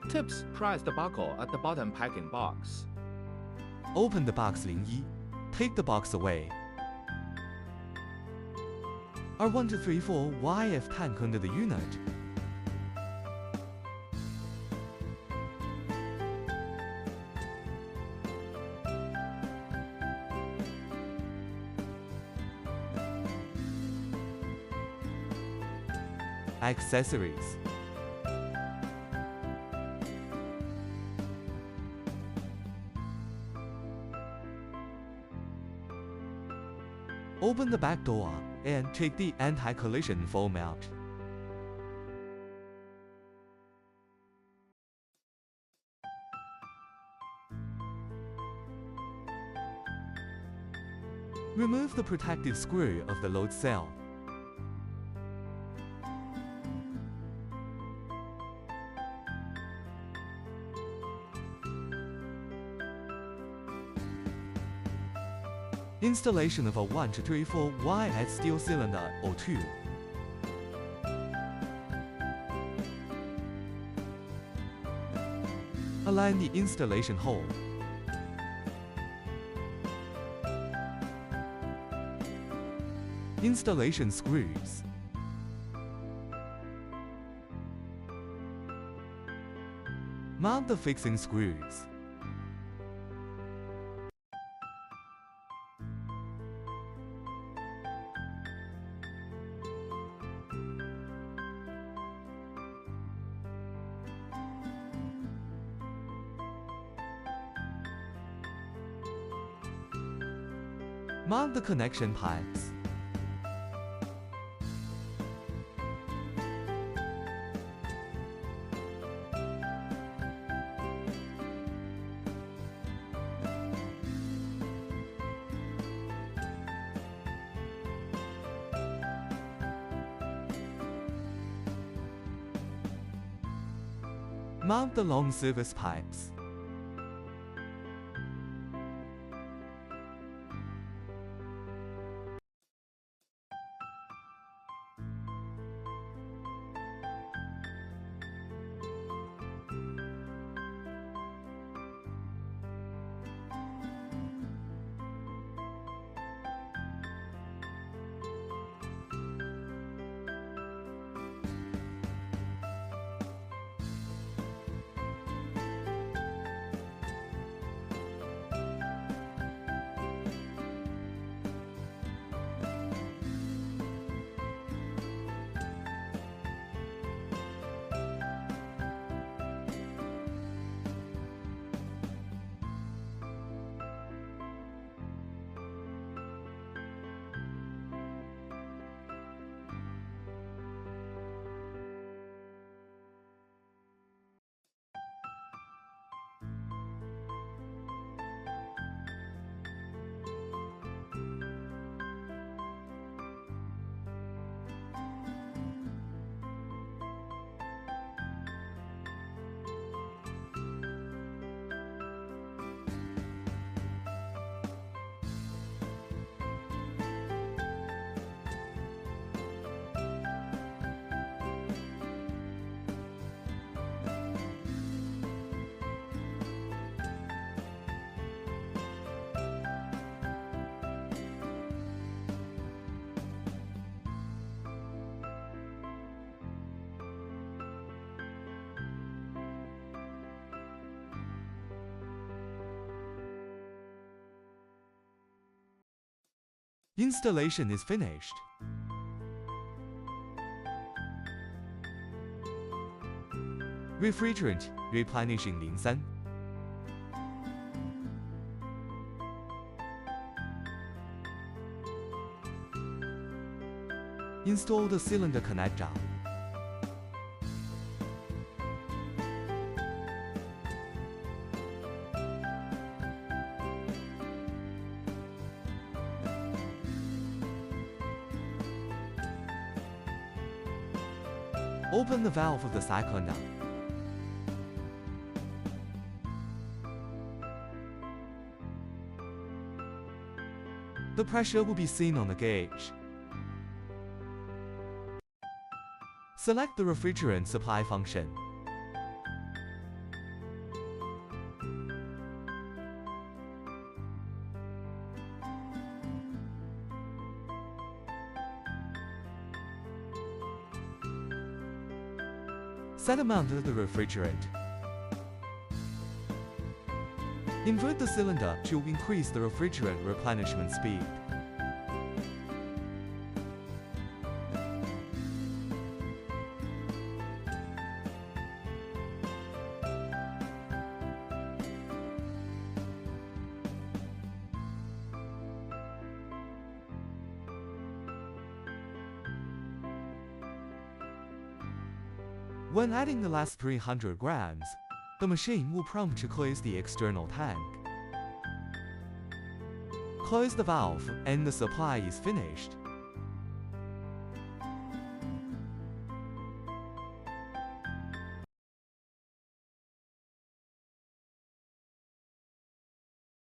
Tips: price the buckle at the bottom packing box. Open the box 01. Take the box away. R134yf tank under the unit. Accessories. Open the back door and take the anti-collision foam out. Remove the protective screw of the load cell. Installation of a R134a steel cylinder or 2. Align the installation hole. Installation screws. Mount the fixing screws. Mount the connection pipes. Mount the long service pipes. Installation is finished. Refrigerant replenishing 03. Install the cylinder connector. Open the valve of the cylinder. The pressure will be seen on the gauge. Select the refrigerant supply function. Set amount of the refrigerant. Invert the cylinder to increase the refrigerant replenishment speed. When adding the last 300 grams, the machine will prompt to close the external tank. Close the valve, and the supply is finished.